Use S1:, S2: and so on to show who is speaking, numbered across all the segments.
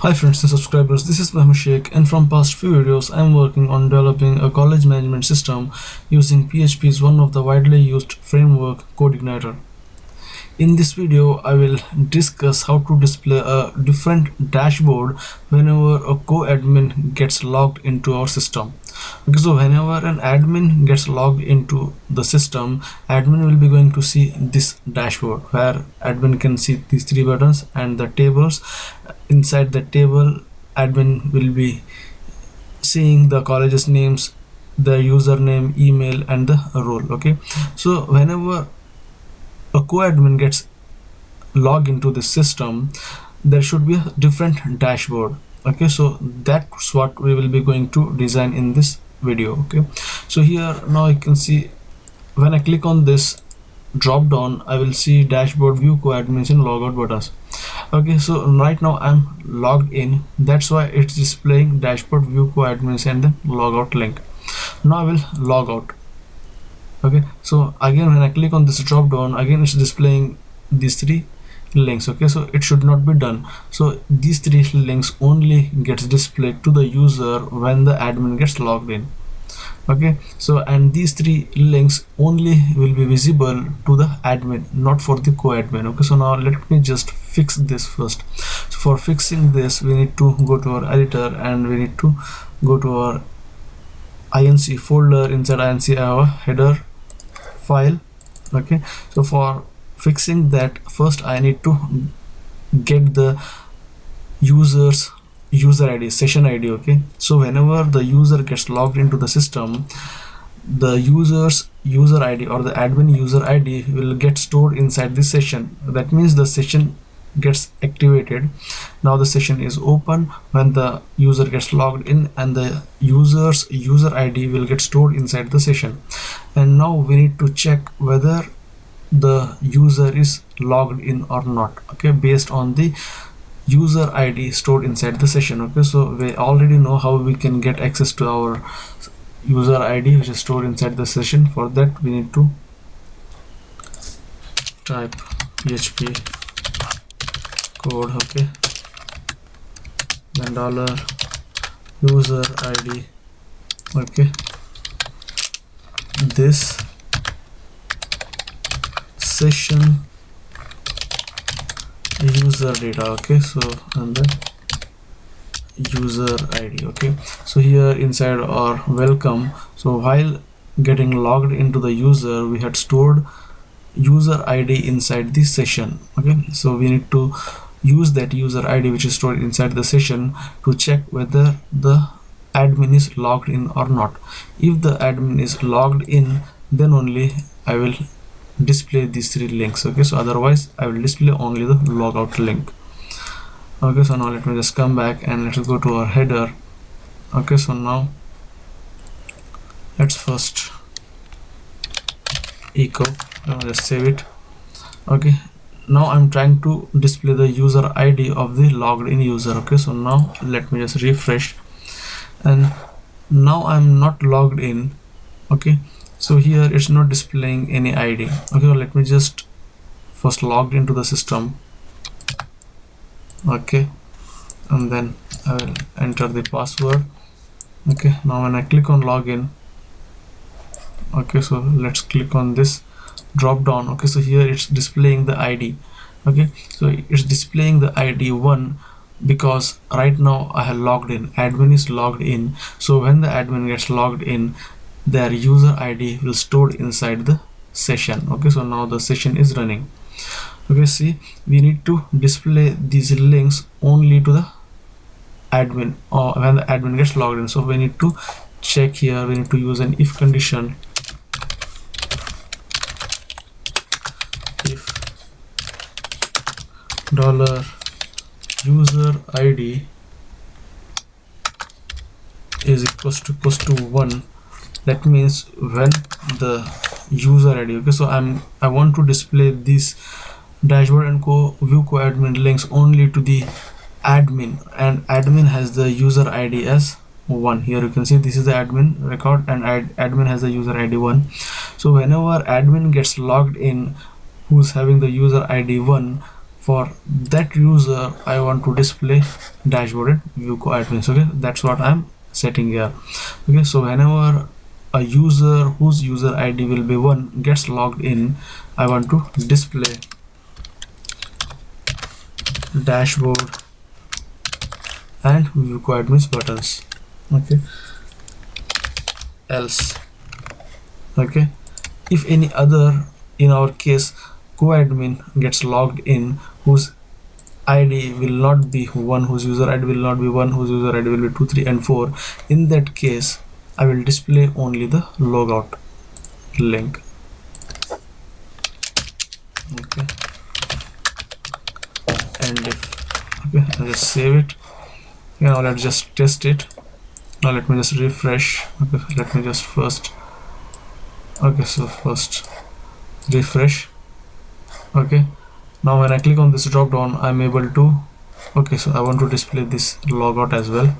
S1: Hi friends and subscribers, this is Mohammed Sheikh, and from past few videos I am working on developing a college management system using PHP is one of the widely used framework Codeigniter. In this video I will discuss how to display a different dashboard whenever a co-admin gets logged into our system. Okay, so whenever an admin gets logged into the system, admin will be going to see this dashboard where admin can see these three buttons and the tables. Inside the table, admin will be seeing the college's names, the username, email and the role. Okay, so whenever a co-admin gets logged into the system, there should be a different dashboard. Okay, so that's what we will be going to design in this video. Okay, so here now you can see when I click on this drop down, I will see dashboard, view co-admins and logout buttons. Okay, so right now I'm logged in, that's why it's displaying dashboard, view co-admins and the logout link. Now I will log out. Okay, so again when I click on this drop down, again it's displaying these three links. Okay, so it should not be done. So these three links only gets displayed to the user when the admin gets logged in. Okay, so and these three links only will be visible to the admin, not for the co-admin. Okay, so now let me just fix this first. So for fixing this, we need to go to our editor and we need to go to our inc folder. Inside inc I have a header file. Okay, so for fixing that, first I need to get the user ID, session ID. Okay, so whenever the user gets logged into the system, the user's user ID or the admin user ID will get stored inside the session. That means the session gets activated. Now the session is open when the user gets logged in, and the user's user ID will get stored inside the session. And now we need to check whether the user is logged in or not. Okay, based on the user ID stored inside the session. Okay, so we already know how we can get access to our user ID which is stored inside the session. For that we need to type php code, okay, then $user ID, okay, this session user data. Okay, so and then user ID. Okay, so here inside our welcome, so while getting logged into the user, we had stored user ID inside the session. Okay, so we need to use that user ID which is stored inside the session to check whether the admin is logged in or not. If the admin is logged in, then only I will display these three links. Okay, so otherwise I will display only the logout link. Okay, so now let me just come back and let's go to our header. Okay, so now let's first echo, just save it. Okay, now I'm trying to display the user ID of the logged in user. Okay, so now let me just refresh, and now I'm not logged in. Okay, so here it's not displaying any ID. Okay, so let me just first log into the system. Okay, and then I will enter the password. Okay, now when I click on login, okay, so let's click on this drop down. Okay, so here it's displaying the ID. Okay, so it's displaying the ID 1 because right now I have logged in, admin is logged in. So when the admin gets logged in, their user ID will stored inside the session. Okay, so now the session is running. Okay, see, we need to display these links only to the admin or when the admin gets logged in. So we need to check here, we need to use an if condition. If $user ID is equals to 1, that means when the user ID. Okay, so I want to display this dashboard and view co-admin links only to the admin, and admin has the user ID as 1. Here you can see this is the admin record and admin has the user ID 1. So whenever admin gets logged in, who's having the user ID 1, for that user I want to display dashboard view coadmins. Okay, that's what I'm setting here. Okay, so whenever a user whose user ID will be 1 gets logged in, I want to display dashboard and view coadmins buttons. Okay, else, okay, if any other, in our case coadmin gets logged in whose ID will not be 1, whose user ID will not be 1, whose user ID will be 2, 3 and 4, in that case I will display only the logout link. Okay, and if, okay, I'll just save it. Now let's just test it. Now let me just refresh. Okay, let me just first, okay, so first refresh. Okay, now when I click on this drop down, I'm able to, okay, so I want to display this logout as well.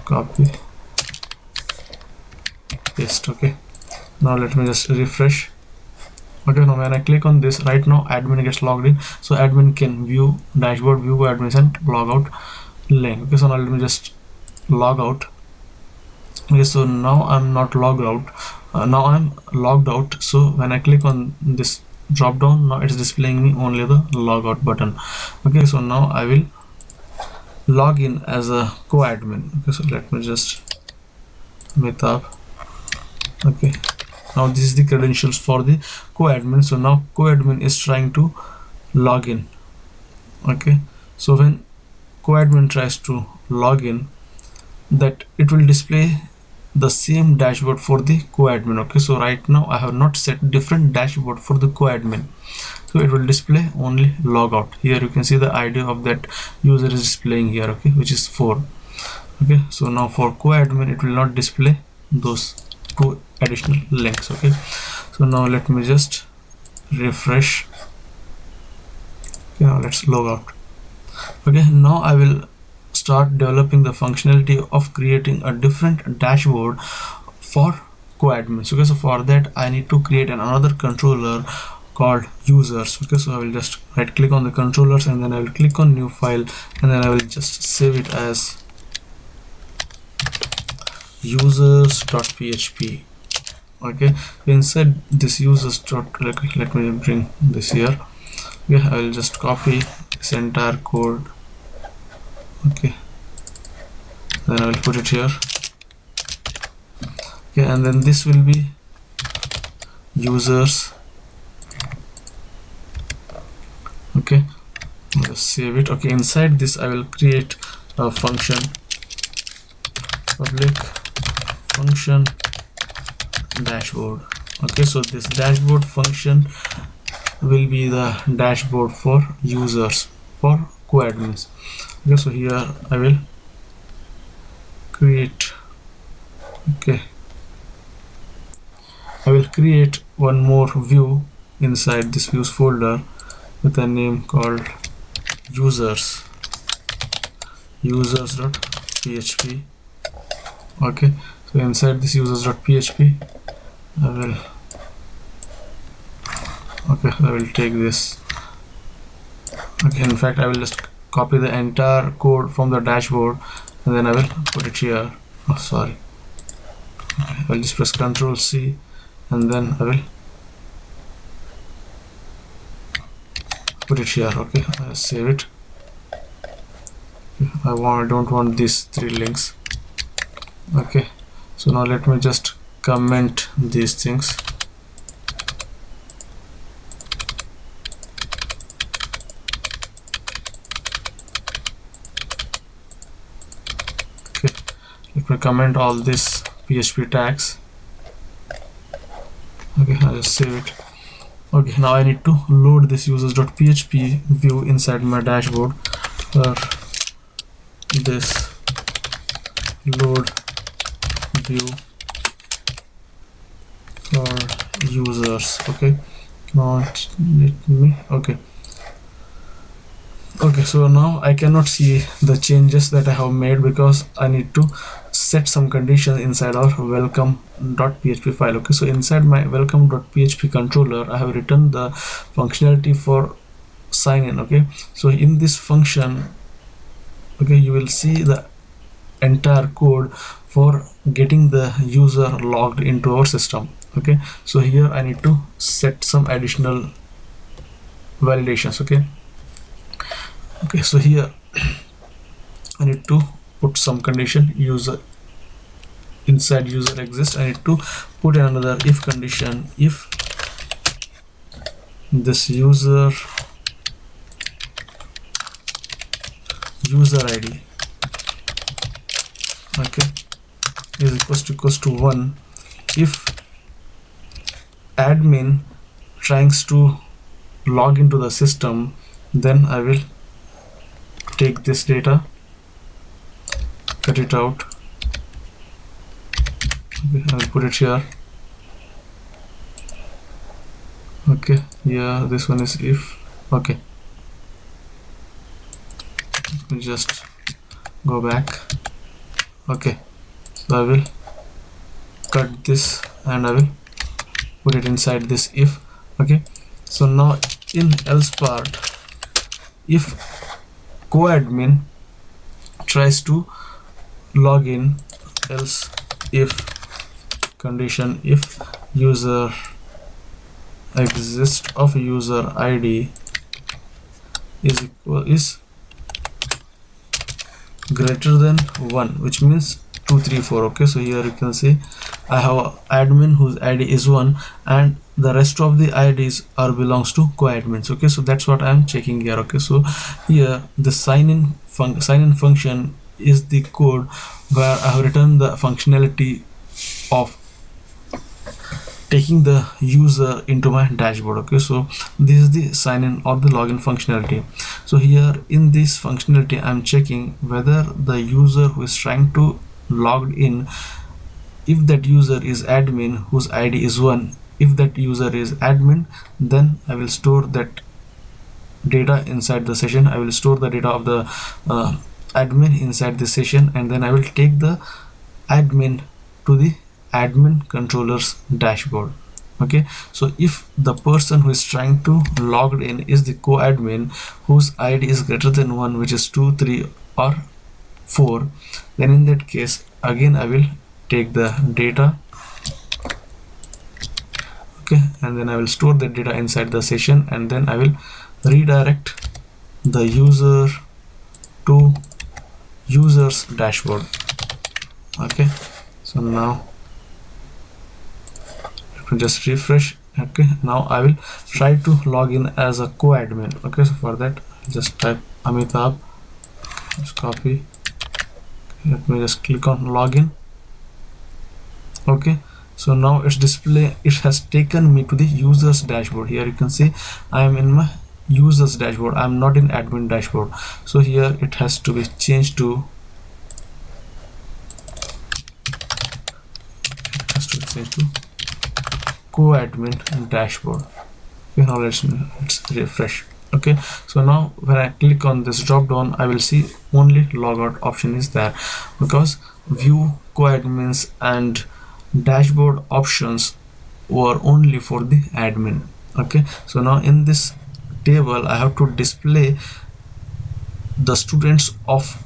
S1: Copy, paste. Okay, now let me just refresh. Okay, now when I click on this, right now admin gets logged in, so admin can view dashboard, view admins and logout link. Okay, so now let me just log out. Okay, so now I'm not logged out, now I'm logged out. So when I click on this drop down, now it's displaying me only the logout button. Okay, so now I will log in as a co-admin. Okay, so let me just meet up. Okay, now this is the credentials for the co-admin. So now co-admin is trying to log in. Okay, so when co-admin tries to log in, that it will display the same dashboard for the co-admin. Okay, so right now I have not set different dashboard for the co-admin, so it will display only logout. Here you can see the ID of that user is displaying here, okay, which is 4. Okay, so now for co-admin it will not display those 2 additional links. Okay, so now let me just refresh. Okay, now let's log out. Okay, now I will start developing the functionality of creating a different dashboard for co-admins. Okay, so for that I need to create another controller called users. Okay, so I will just right click on the controllers and then I will click on new file and then I will just save it as users.php. okay, inside this users let me bring this here. Okay, I will just copy this entire code. Okay, then I will put it here. Okay, and then this will be users. Okay, just save it. Okay, inside this I will create a function, public function dashboard. Okay, so this dashboard function will be the dashboard for users, for co-admins. Okay, so here I will create, okay, I will create one more view inside this views folder with a name called users, users.php. okay, so inside this users.php I will, okay, I will take this. Okay, in fact I will just copy the entire code from the dashboard and then I will put it here. Oh, sorry. Okay, I will just press Ctrl C and then I will put it here. Okay, I'll save it. Okay, I don't want these 3 links. Okay, so now let me just comment these things. Okay, let me comment all this PHP tags. Okay, I'll just save it. Okay, now I need to load this users.php view inside my dashboard. For this load view for users. Okay, now let me, okay, so now I cannot see the changes that I have made because I need to set some conditions inside our welcome.php file. Okay, so inside my welcome.php controller I have written the functionality for sign in. Okay, so in this function, okay, you will see the entire code for getting the user logged into our system. Okay, so here I need to set some additional validations. Okay, so here I need to put some condition user inside user exists. I need to put another if condition if this user ID, okay, is equals to 1 if admin tries to log into the system, then I will take this data, cut it out. Okay, I will put it here. Okay, yeah, this one is if. Okay, let me just go back. Okay, so I will cut this and I will put it inside this if. Okay, so now in else part, if co-admin tries to log in, else if condition if user exists of user ID is greater than 1, which means 2 3 4. Okay, so here you can see I have admin whose ID is 1 and the rest of the IDs are belongs to co-admins. Okay, so that's what I'm checking here. Okay, so here the sign in function is the code where I have written the functionality of taking the user into my dashboard. Okay, so this is the sign in or the login functionality. So here in this functionality I'm checking whether the user who is trying to log in, if that user is admin whose ID is 1, if that user is admin, then I will store that data inside the session. I will store the data of the admin inside the session, and then I will take the admin to the admin controller's dashboard. Okay, so if the person who is trying to log in is the co-admin whose ID is greater than 1, which is 2 3 or 4, then in that case again I will take the data, okay, and then I will store the data inside the session, and then I will redirect the user to user's dashboard. Okay, so now just refresh. Okay, now I will try to log in as a co-admin. Okay, so for that just type Amitabh, just copy, let me just click on login. Okay, so now it's display, it has taken me to the user's dashboard. Here you can see I am in my user's dashboard, I'm not in admin dashboard. So here it has to be changed to co-admin dashboard. Okay, now let's refresh. Okay, so now when I click on this drop down, I will see only logout option is there, because view, co-admins and dashboard options were only for the admin. Okay, so now in this table I have to display the students of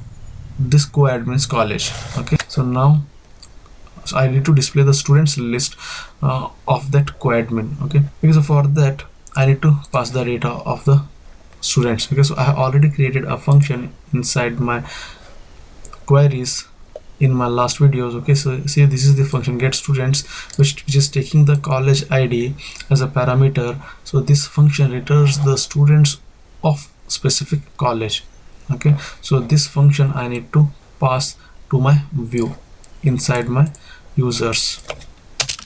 S1: this co-admin's college. Okay, so now I need to display the students list of that co-admin. Okay, because for that I need to pass the data of the students. Okay, so I have already created a function inside my queries in my last videos. Okay, so see, this is the function get students, which is taking the college ID as a parameter. So this function returns the students of specific college. Okay, so this function I need to pass to my view inside my users.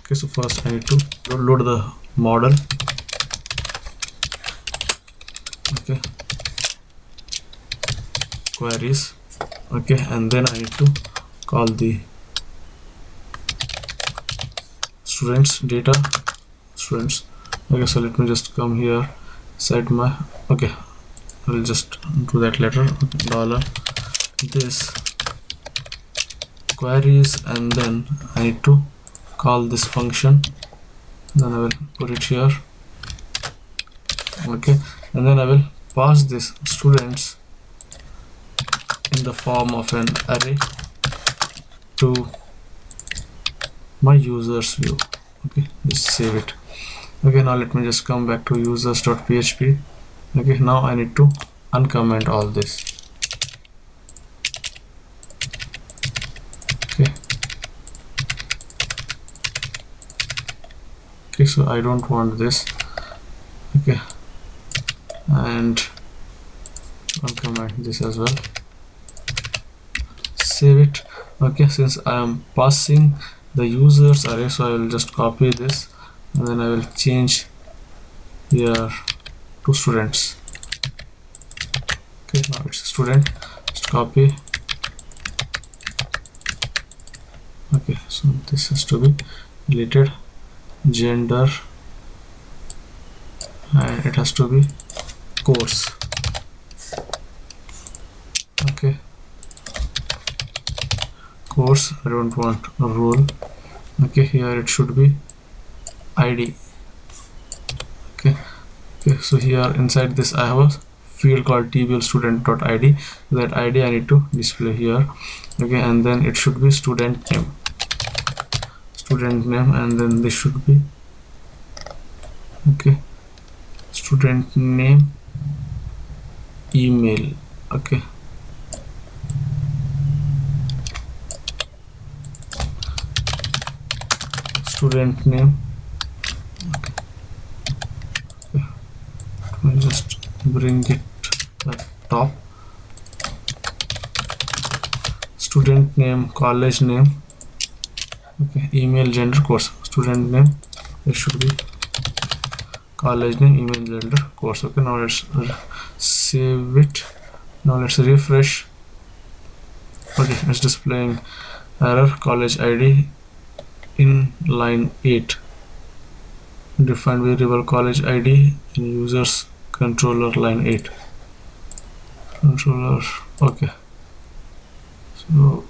S1: Okay, so first I need to load the model. Okay, queries. Okay, and then I need to call the students data students. Okay, so let me just come here, set my, okay, I will just do that later. Dollar this queries, and then I need to call this function, then I will put it here. Okay, and then I will pass this students in the form of an array to my users view. Okay, just save it. Okay, now let me just come back to users.php. Okay, now I need to uncomment all this. Okay, so I don't want this. Okay, and uncomment this as well, save it. Okay, since I am passing the users array, so I will just copy this and then I will change here to students. Okay, now it's student, just copy. Okay, so this has to be deleted, gender, and it has to be course. Okay, course, I don't want a role. Okay, here it should be ID. Okay, so here inside this I have a field called tblstudent.id. That ID I need to display here. Okay, and then it should be student name, and then this should be, okay, student name, email. Okay, student name. Okay, let me just bring it at top. Student name, college name. Okay, email, gender, course. Student name, it should be college name, email, gender, course. Okay, now let's save it. Now let's refresh. Okay, it's displaying error, college ID in line 8. Define variable college ID in users controller line 8. Controller. Okay, so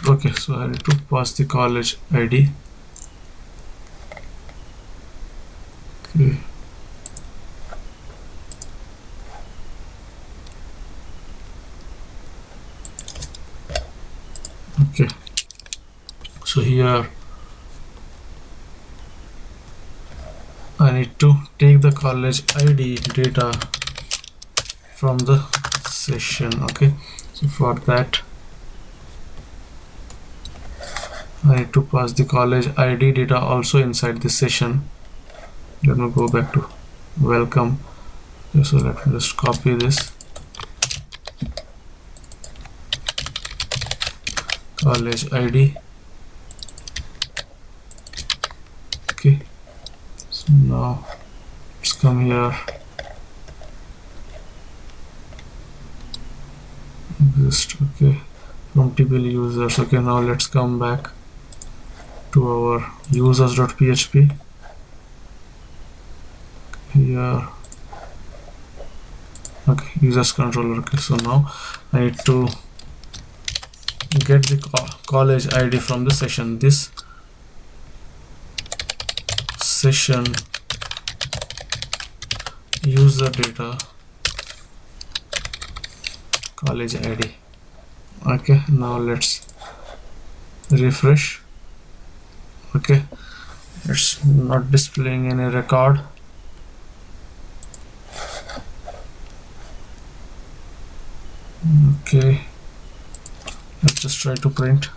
S1: okay, so I need to pass the college ID. Okay, okay, so here I need to take the college ID data from the session. Okay, so for that I need to pass the college ID data also inside this session. Let me go back to welcome. Okay, so let me just copy this, college ID. Okay, so now let's come here, just okay, from table users. Okay, now let's come back to our users.php. Here, okay, users controller. Okay, so now I need to get the college ID from the session. This session user data college ID. Okay, now let's refresh. Okay, it's not displaying any record. Okay, let's just try to print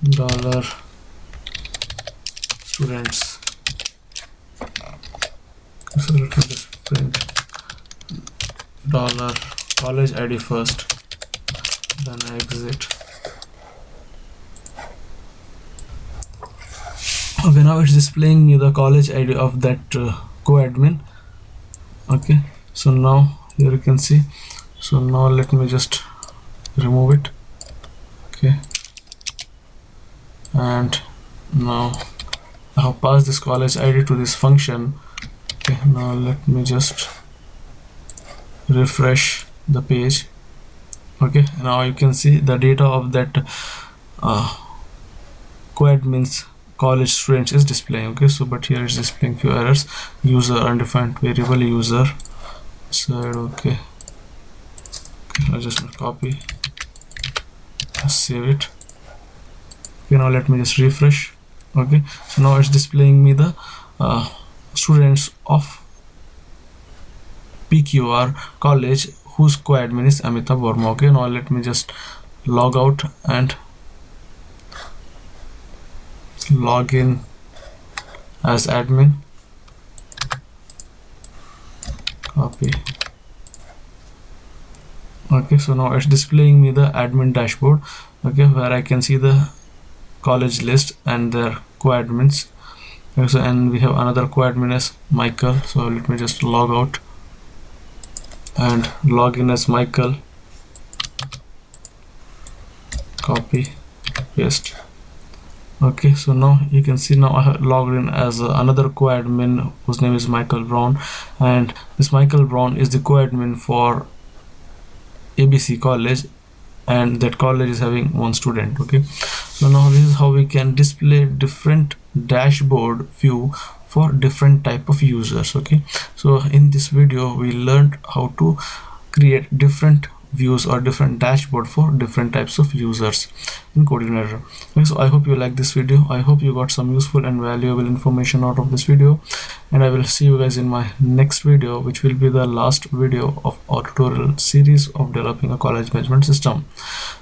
S1: dollar students. So let me just print dollar college ID first, then exit. Okay, now it's displaying me the college ID of that co-admin. Okay, so now here you can see. So now let me just remove it. Okay, and now I have passed this college ID to this function. Okay, now let me just refresh the page. Okay, now you can see the data of that co-admin's college students is displaying. Okay, so but here it's displaying few errors. User undefined variable user. side. Okay, I'll just copy, save it. Okay, now let me just refresh. Okay, so now it's displaying me the students of PQR college whose co-admin is Amitabh Verma. Okay, now let me just log out and log in as admin. Copy. Okay, so now it's displaying me the admin dashboard. Okay, where I can see the college list and their co-admins. Okay, so and we have another co-admin as Michael. So let me just log out and log in as Michael. Copy, paste. Okay, so now you can see now I have logged in as another co-admin whose name is Michael Brown, and this Michael Brown is the co-admin for ABC college, and that college is having one student. Okay, so now this is how we can display different dashboard view for different type of users. Okay, so in this video we learned how to create different views or different dashboard for different types of users in Codeigniter. Okay, so I hope you like this video. I hope you got some useful and valuable information out of this video, and I will see you guys in my next video, which will be the last video of our tutorial series of developing a college management system.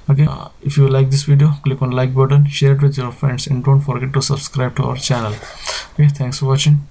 S1: Okay, if you like this video, click on like button, share it with your friends, and don't forget to subscribe to our channel. Okay, thanks for watching.